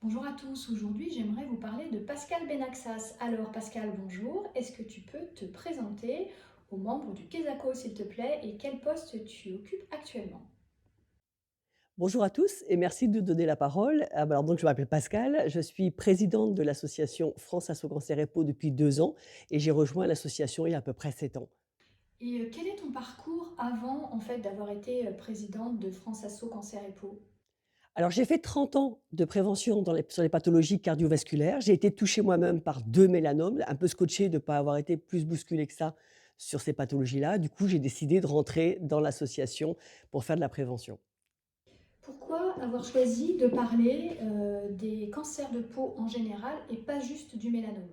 Bonjour à tous, aujourd'hui j'aimerais vous parler de Pascal Benaxas. Alors Pascal, bonjour, est-ce que tu peux te présenter aux membres du Quesaco s'il te plaît et quel poste tu occupes actuellement? Bonjour à tous et merci de donner la parole. Alors donc je m'appelle Pascal, je suis présidente de l'association France Asso Cancer et Peau depuis 2 ans et j'ai rejoint l'association il y a à peu près 7 ans. Et quel est ton parcours avant en fait d'avoir été présidente de France Asso Cancer et Peau? Alors j'ai fait 30 ans de prévention sur les pathologies cardiovasculaires. J'ai été touchée moi-même par 2 mélanomes, un peu scotchée de ne pas avoir été plus bousculée que ça sur ces pathologies-là. Du coup, j'ai décidé de rentrer dans l'association pour faire de la prévention. Pourquoi avoir choisi de parler des cancers de peau en général et pas juste du mélanome?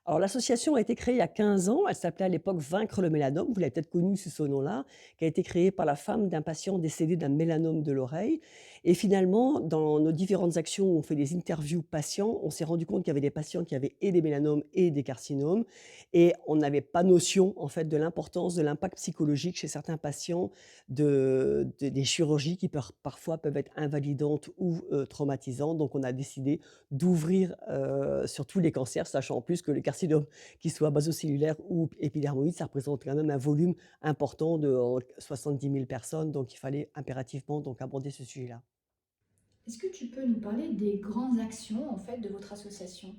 Alors l'association a été créée il y a 15 ans, elle s'appelait à l'époque Vaincre le mélanome, vous l'avez peut-être connue sous ce nom-là, qui a été créée par la femme d'un patient décédé d'un mélanome de l'oreille. Et finalement, dans nos différentes actions où on fait des interviews patients, on s'est rendu compte qu'il y avait des patients qui avaient et des mélanomes et des carcinomes et on n'avait pas notion en fait de l'importance, de l'impact psychologique chez certains patients des chirurgies qui parfois peuvent être invalidantes ou traumatisantes. Donc on a décidé d'ouvrir, sur tous les cancers, sachant en plus que les carcinomes, qu'ils soient basocellulaires ou épidermoïdes, ça représente quand même un volume important de 70 000 personnes, donc il fallait impérativement donc aborder ce sujet-là. Est-ce que tu peux nous parler des grandes actions en fait de votre association?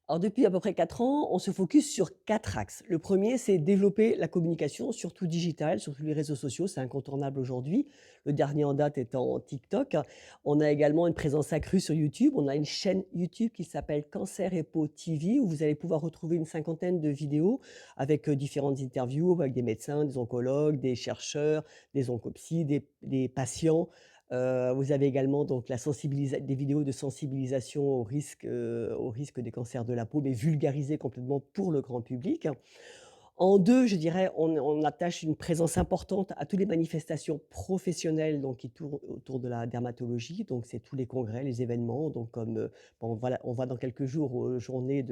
Alors depuis à peu près 4 ans, on se focus sur 4 axes. Le premier, c'est développer la communication, surtout digitale, sur tous les réseaux sociaux, c'est incontournable aujourd'hui. Le dernier en date étant TikTok. On a également une présence accrue sur YouTube. On a une chaîne YouTube qui s'appelle Cancer et Peau TV, où vous allez pouvoir retrouver une cinquantaine de vidéos avec différentes interviews avec des médecins, des oncologues, des chercheurs, des oncopsies, des patients. Vous avez également donc des vidéos de sensibilisation au risque des cancers de la peau, mais vulgarisées complètement pour le grand public. En 2, je dirais, on attache une présence importante à toutes les manifestations professionnelles donc qui tournent autour de la dermatologie. Donc c'est tous les congrès, les événements, donc comme, bon voilà, on va dans quelques jours aux journées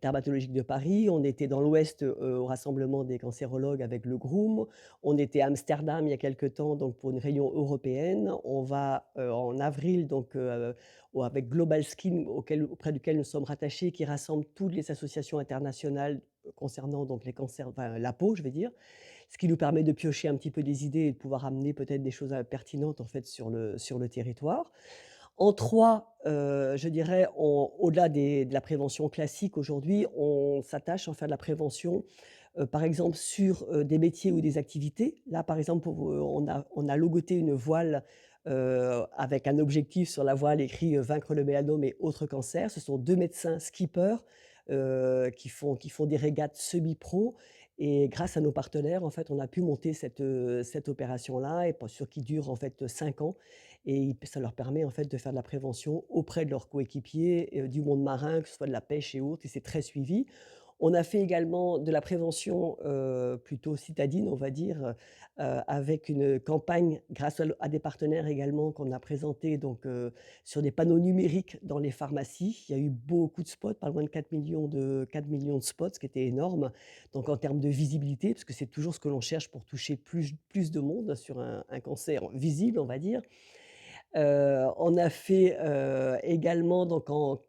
dermatologiques de Paris. On était dans l'Ouest, au rassemblement des cancérologues avec le GROOM. On était à Amsterdam il y a quelque temps donc pour une réunion européenne. On va, en avril donc, avec Global Skin auprès duquel nous sommes rattachés, qui rassemble toutes les associations internationales concernant donc les cancers, enfin la peau, je vais dire. Ce qui nous permet de piocher un petit peu des idées et de pouvoir amener peut-être des choses, pertinentes en fait sur le territoire. En 3, je dirais, au-delà de la prévention classique aujourd'hui, on s'attache à faire de la prévention, par exemple sur, des métiers ou des activités. Là, par exemple, on a logoté une voile, avec un objectif sur la voile écrit, «Vaincre le mélanome et autres cancers». Ce sont 2 médecins skippers, qui font des régates semi-pro et grâce à nos partenaires, en fait, on a pu monter cette opération-là et qui dure, en fait, 5 ans et ça leur permet, en fait, de faire de la prévention auprès de leurs coéquipiers, du monde marin, que ce soit de la pêche et autres et c'est très suivi. On a fait également de la prévention, plutôt citadine, on va dire, avec une campagne grâce à des partenaires également qu'on a présenté donc, sur des panneaux numériques dans les pharmacies. Il y a eu beaucoup de spots, pas loin de 4 millions de spots, ce qui était énorme. Donc en termes de visibilité, parce que c'est toujours ce que l'on cherche pour toucher plus de monde sur un cancer visible, on va dire. On a fait, également donc en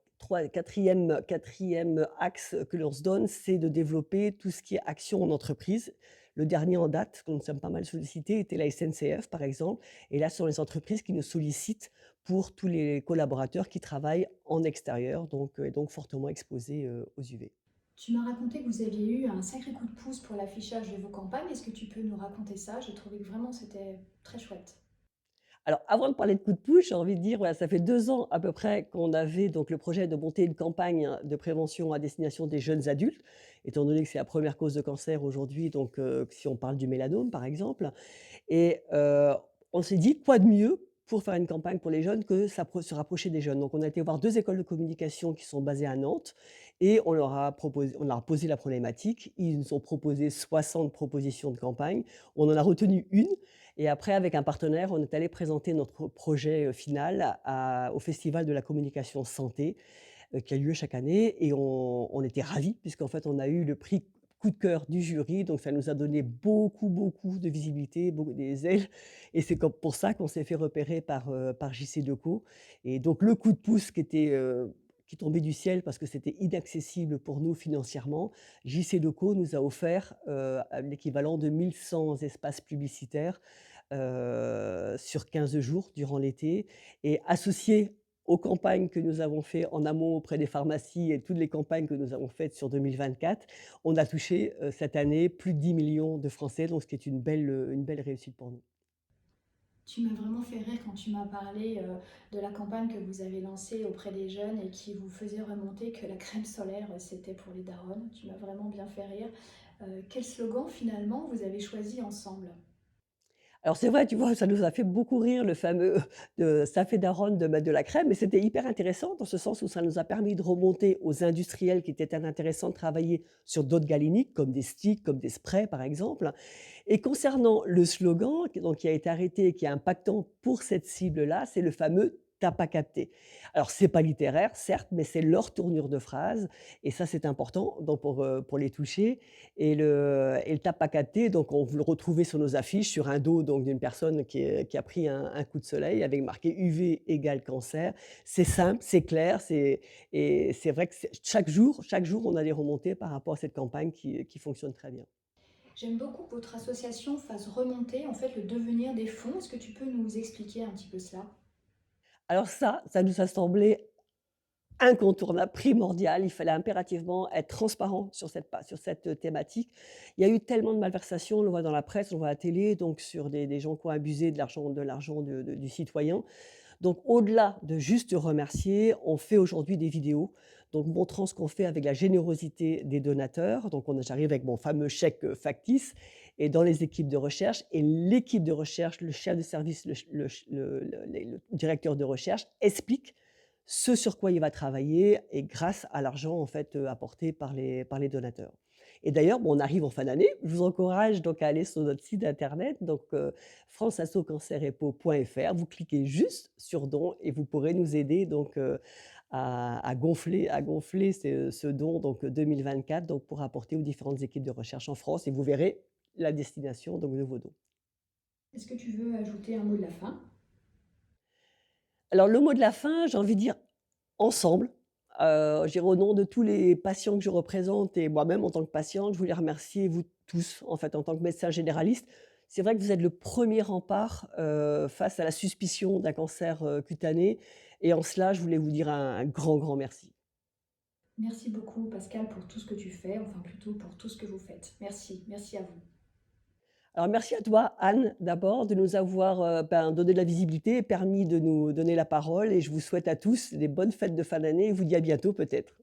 quatrième axe que l'on se donne, c'est de développer tout ce qui est action en entreprise. Le dernier en date, que nous sommes pas mal sollicités, était la SNCF, par exemple. Et là, ce sont les entreprises qui nous sollicitent pour tous les collaborateurs qui travaillent en extérieur, donc fortement exposés, aux UV. Tu m'as raconté que vous aviez eu un sacré coup de pouce pour l'affichage de vos campagnes. Est-ce que tu peux nous raconter ça? J'ai trouvé que vraiment c'était très chouette. Alors, avant de parler de coup de pouce, j'ai envie de dire, voilà, ça fait 2 ans à peu près qu'on avait donc le projet de monter une campagne de prévention à destination des jeunes adultes, étant donné que c'est la première cause de cancer aujourd'hui, donc si on parle du mélanome, par exemple. Et on s'est dit: «Quoi de mieux pour faire une campagne pour les jeunes que se rapprocher des jeunes?» Donc on a été voir 2 écoles de communication qui sont basées à Nantes et on leur a posé la problématique. Ils nous ont proposé 60 propositions de campagne. On en a retenu une et après avec un partenaire, on est allé présenter notre projet, final au festival de la communication santé, qui a lieu chaque année et on était ravis puisqu'en fait on a eu le prix coup de cœur du jury, donc ça nous a donné beaucoup, beaucoup de visibilité, beaucoup des ailes et c'est comme pour ça qu'on s'est fait repérer par JCDecaux et donc le coup de pouce qui tombait du ciel parce que c'était inaccessible pour nous financièrement, JCDecaux nous a offert, l'équivalent de 1 100 espaces publicitaires, sur 15 jours durant l'été et associé aux campagnes que nous avons fait en amont auprès des pharmacies et toutes les campagnes que nous avons faites sur 2024, on a touché, cette année plus de 10 millions de Français, donc ce qui est une belle réussite pour nous. Tu m'as vraiment fait rire quand tu m'as parlé de la campagne que vous avez lancée auprès des jeunes et qui vous faisait remonter que la crème solaire, c'était pour les darons. Tu m'as vraiment bien fait rire. Quel slogan finalement vous avez choisi ensemble? Alors c'est vrai, tu vois, ça nous a fait beaucoup rire le fameux de «ça fait daronne de mettre de la crème», mais c'était hyper intéressant dans ce sens où ça nous a permis de remonter aux industriels qui étaient intéressants de travailler sur d'autres galéniques, comme des sticks, comme des sprays par exemple. Et concernant le slogan qui a été arrêté et qui est impactant pour cette cible-là, c'est le fameux «tu pas capté». Alors c'est pas littéraire certes, mais c'est leur tournure de phrase et ça c'est important donc pour les toucher et le «tu pas capté» donc on vous le retrouvez sur nos affiches sur un dos donc d'une personne qui a pris un coup de soleil avec marqué UV égale cancer. C'est simple, c'est clair, et c'est vrai que chaque jour on a des remontées par rapport à cette campagne qui fonctionne très bien. J'aime beaucoup que votre association fasse remonter en fait le devenir des fonds. Est-ce que tu peux nous expliquer un petit peu cela? Alors ça nous a semblé incontournable, primordial. Il fallait impérativement être transparent sur cette thématique. Il y a eu tellement de malversations, on le voit dans la presse, on le voit à la télé, donc sur des gens qui ont abusé de l'argent du citoyen. Donc au-delà de juste remercier, on fait aujourd'hui des vidéos, donc montrant ce qu'on fait avec la générosité des donateurs. Donc j'arrive avec mon fameux chèque, factice et dans les équipes de recherche et l'équipe de recherche, le chef de service, le directeur de recherche explique ce sur quoi il va travailler et grâce à l'argent en fait, apporté par les donateurs. Et d'ailleurs, bon, on arrive en fin d'année, je vous encourage donc à aller sur notre site internet donc franceassocancerepo.fr. Vous cliquez juste sur don et vous pourrez nous aider donc à gonfler ce don donc 2024 donc pour apporter aux différentes équipes de recherche en France et vous verrez la destination donc de vos dons. Est-ce que tu veux ajouter un mot de la fin? Alors le mot de la fin, j'ai envie de dire ensemble, je dirais au nom de tous les patients que je représente et moi-même en tant que patiente, je voulais remercier vous tous, en fait, en tant que médecin généraliste. C'est vrai que vous êtes le premier rempart, face à la suspicion d'un cancer, cutané et en cela, je voulais vous dire un grand, grand merci. Merci beaucoup Pascal pour tout ce que tu fais, enfin plutôt pour tout ce que vous faites. Merci, merci à vous. Alors merci à toi, Anne, d'abord, de nous avoir, donné de la visibilité et permis de nous donner la parole et je vous souhaite à tous des bonnes fêtes de fin d'année et vous dis à bientôt peut-être.